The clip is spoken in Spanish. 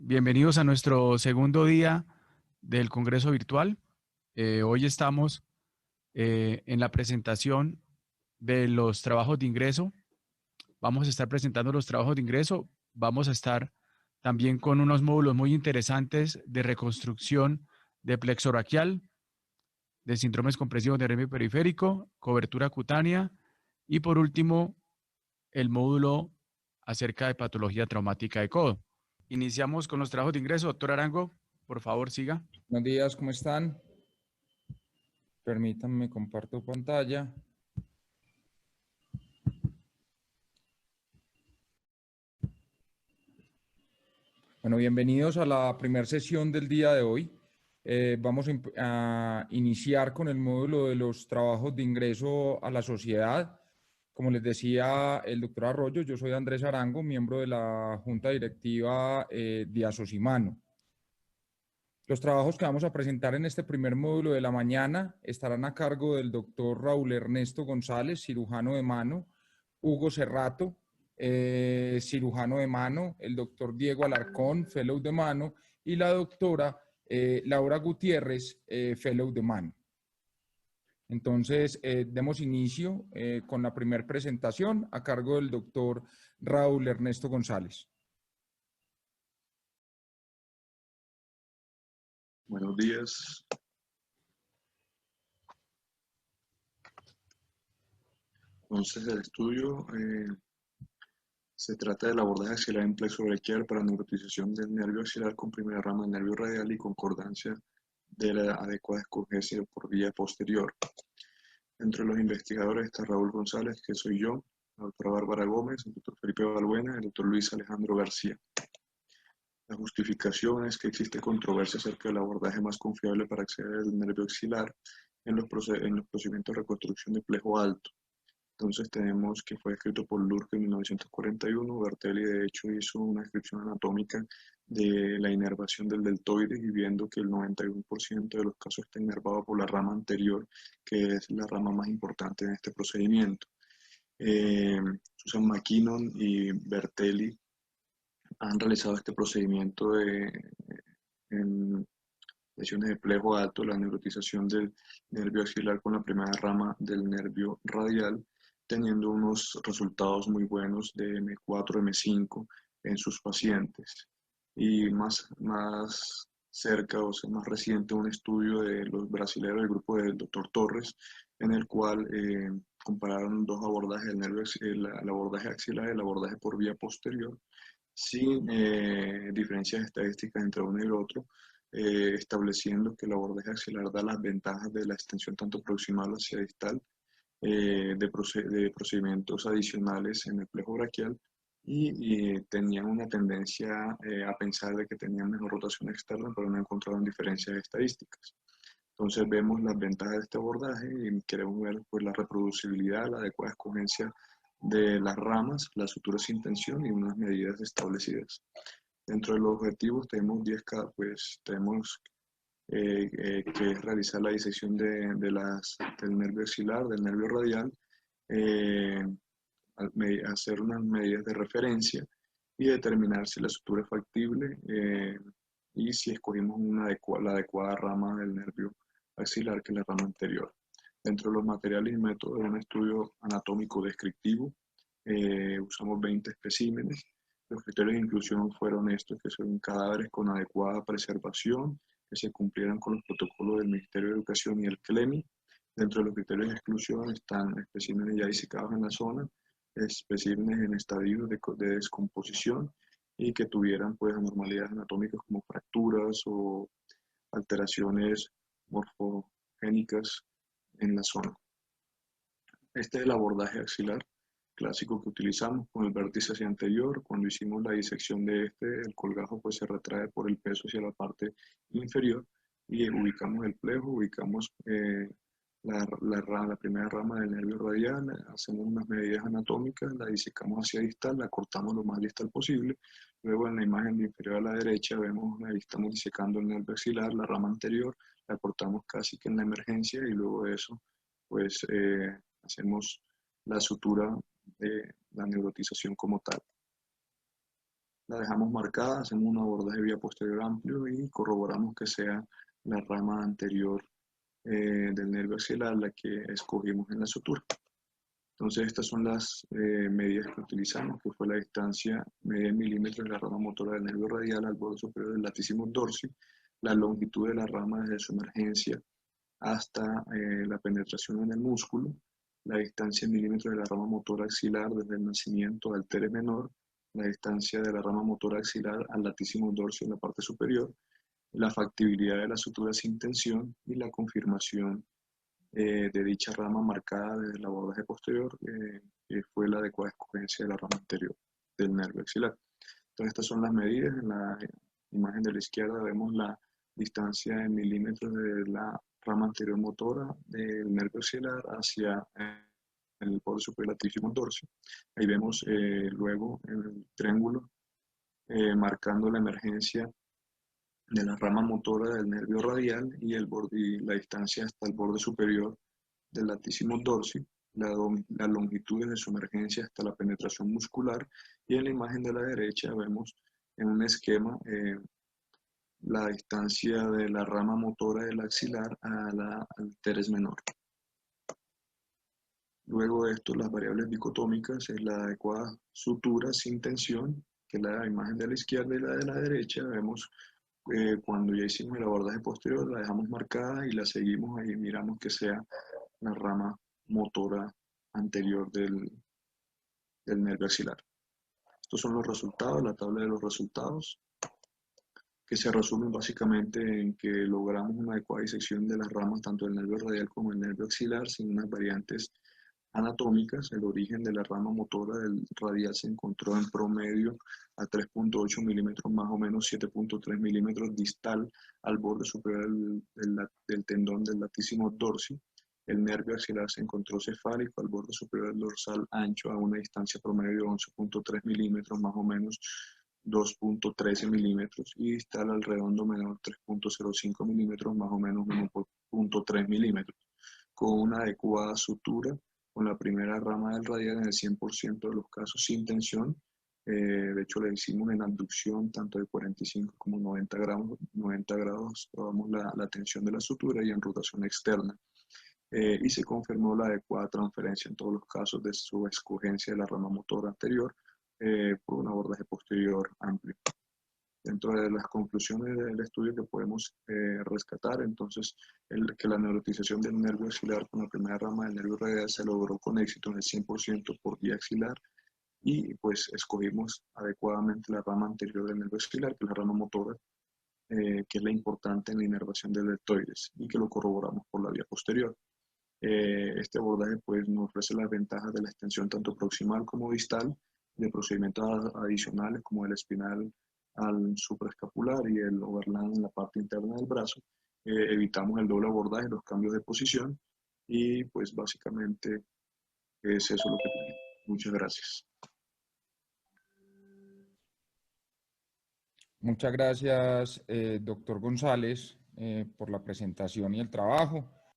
Bienvenidos a nuestro segundo día del Congreso Virtual. Hoy estamos en la presentación de los trabajos de ingreso. Vamos a estar presentando los trabajos de ingreso. Vamos a estar también con unos módulos muy interesantes de reconstrucción de plexo braquial, de síndromes compresivos de nervio periférico, cobertura cutánea y por último el módulo acerca de patología traumática de codo. Iniciamos con los trabajos de ingreso. Doctor Arango, por favor, siga. Buenos días, ¿cómo están? Permítanme, comparto pantalla. Bueno, bienvenidos a la primera sesión del día de hoy. Vamos a iniciar con el módulo de los trabajos de ingreso a la sociedad. Como les decía el doctor Arroyo, yo soy Andrés Arango, miembro de la Junta Directiva de Asosimano. Los trabajos que vamos a presentar en este primer módulo de la mañana estarán a cargo del doctor Raúl Ernesto González, cirujano de mano, Hugo Cerrato, cirujano de mano, el doctor Diego Alarcón, fellow de mano, y la doctora Laura Gutiérrez, fellow de mano. Entonces, demos inicio con la primera presentación a cargo del doctor Raúl Ernesto González. Buenos días. Entonces, el estudio se trata del abordaje axilar en plexo braquial para neurotización del nervio axilar con primera rama del nervio radial y concordancia de la adecuada escogencia por vía posterior. Entre los investigadores está Raúl González, que soy yo, la doctora Bárbara Gómez, el doctor Felipe Balbuena y el doctor Luis Alejandro García. La justificación es que existe controversia acerca del abordaje más confiable para acceder al nervio axilar en los procedimientos de reconstrucción de plejo alto. Entonces tenemos que fue escrito por Lurke en 1941, Bertelli de hecho hizo una descripción anatómica de la inervación del deltoides y viendo que el 91% de los casos está inervado por la rama anterior, que es la rama más importante en este procedimiento. Susan McKinnon y Bertelli han realizado este procedimiento en lesiones de plejo alto, la neurotización del nervio axilar con la primera rama del nervio radial, teniendo unos resultados muy buenos de M4, M5 en sus pacientes. Y más cerca, o sea, más reciente, un estudio de los brasileños del grupo del Dr. Torres, en el cual compararon dos abordajes, el abordaje axilar y el abordaje por vía posterior, sin diferencias estadísticas entre uno y el otro, estableciendo que el abordaje axilar da las ventajas de la extensión tanto proximal hacia distal, de procedimientos adicionales en el plejo braquial y tenían una tendencia a pensar de que tenían mejor rotación externa, pero no encontraron diferencias estadísticas. Entonces vemos las ventajas de este abordaje y queremos ver pues, la reproducibilidad, la adecuada escogencia de las ramas, las suturas sin tensión y unas medidas establecidas. Dentro de los objetivos tenemos 10K, pues tenemos que es realizar la disección del nervio axilar, del nervio radial, hacer unas medidas de referencia y determinar si la sutura es factible y si escogimos la adecuada rama del nervio axilar, que es la rama anterior. Dentro de los materiales y métodos de un estudio anatómico descriptivo, usamos 20 especímenes. Los criterios de inclusión fueron estos, que son cadáveres con adecuada preservación, que se cumplieran con los protocolos del Ministerio de Educación y el CLEMI. Dentro de los criterios de exclusión están especímenes ya disecados en la zona, especímenes en estadios de descomposición y que tuvieran pues anormalidades anatómicas como fracturas o alteraciones morfogénicas en la zona. Este es el abordaje axilar clásico que utilizamos con el vértice hacia anterior. Cuando hicimos la disección de el colgajo pues se retrae por el peso hacia la parte inferior y ubicamos el plejo, ubicamos la primera rama del nervio radial, hacemos unas medidas anatómicas, la disecamos hacia distal, la cortamos lo más distal posible. Luego en la imagen de inferior a la derecha vemos, ahí estamos disecando el nervio axilar, la rama anterior, la cortamos casi que en la emergencia y luego de eso pues hacemos la sutura de la neurotización como tal. la dejamos marcada, hacemos un abordaje vía posterior amplio y corroboramos que sea la rama anterior del nervio axilar la que escogimos en la sutura. Entonces estas son las medidas que utilizamos, que fue la distancia media en milímetros de la rama motora del nervio radial al borde superior del latissimus dorsi, la longitud de la rama desde su emergencia hasta la penetración en el músculo, la distancia en milímetros de la rama motora axilar desde el nacimiento al teres menor, la distancia de la rama motora axilar al latissimus dorsi en la parte superior, la factibilidad de la sutura sin tensión y la confirmación de dicha rama marcada desde el abordaje posterior, que fue la adecuada escogencia de la rama anterior del nervio axilar. Entonces estas son las medidas. En la imagen de la izquierda vemos la distancia en milímetros de la rama anterior motora del nervio axilar hacia el borde superior latissimus dorsi. Ahí vemos luego el triángulo marcando la emergencia de la rama motora del nervio radial y la distancia hasta el borde superior del latissimus dorsi, la longitud de su emergencia hasta la penetración muscular, y en la imagen de la derecha vemos en un esquema la distancia de la rama motora del axilar al teres menor. Luego de esto, las variables dicotómicas es la adecuada sutura sin tensión, que es la imagen de la izquierda, y la de la derecha vemos cuando ya hicimos el abordaje posterior, la dejamos marcada y la seguimos ahí, miramos que sea la rama motora anterior del nervio axilar. Estos son los resultados, la tabla de los resultados, que se resumen básicamente en que logramos una adecuada disección de las ramas tanto del nervio radial como del nervio axilar sin unas variantes anatómicas. El origen de la rama motora del radial se encontró en promedio a 3.8 milímetros, más o menos 7.3 milímetros distal al borde superior del tendón del latissimus dorsi. El nervio axilar se encontró cefálico al borde superior del dorsal ancho a una distancia promedio de 11.3 milímetros, más o menos 2.13 milímetros, y distal al redondo menor 3.05 milímetros, más o menos 1.3 milímetros, con una adecuada sutura con la primera rama del radial en el 100% de los casos sin tensión. De hecho, le hicimos en abducción tanto de 45 como 90 grados probamos la tensión de la sutura, y en rotación externa. Y se confirmó la adecuada transferencia en todos los casos de su escogencia de la rama motora anterior por un abordaje posterior amplio. Dentro de las conclusiones del estudio que podemos rescatar, entonces, que la neurotización del nervio axilar con la primera rama del nervio radial se logró con éxito en el 100% por vía axilar, y pues escogimos adecuadamente la rama anterior del nervio axilar, que es la rama motora, que es la importante en la inervación del deltoides, y que lo corroboramos por la vía posterior. Este abordaje pues, nos ofrece las ventajas de la extensión tanto proximal como distal, de procedimientos adicionales como el espinal al supraescapular y el overland en la parte interna del brazo. Evitamos el doble abordaje, los cambios de posición, y pues básicamente es eso lo que tenemos. Muchas gracias. Muchas gracias, doctor González, por la presentación y el trabajo.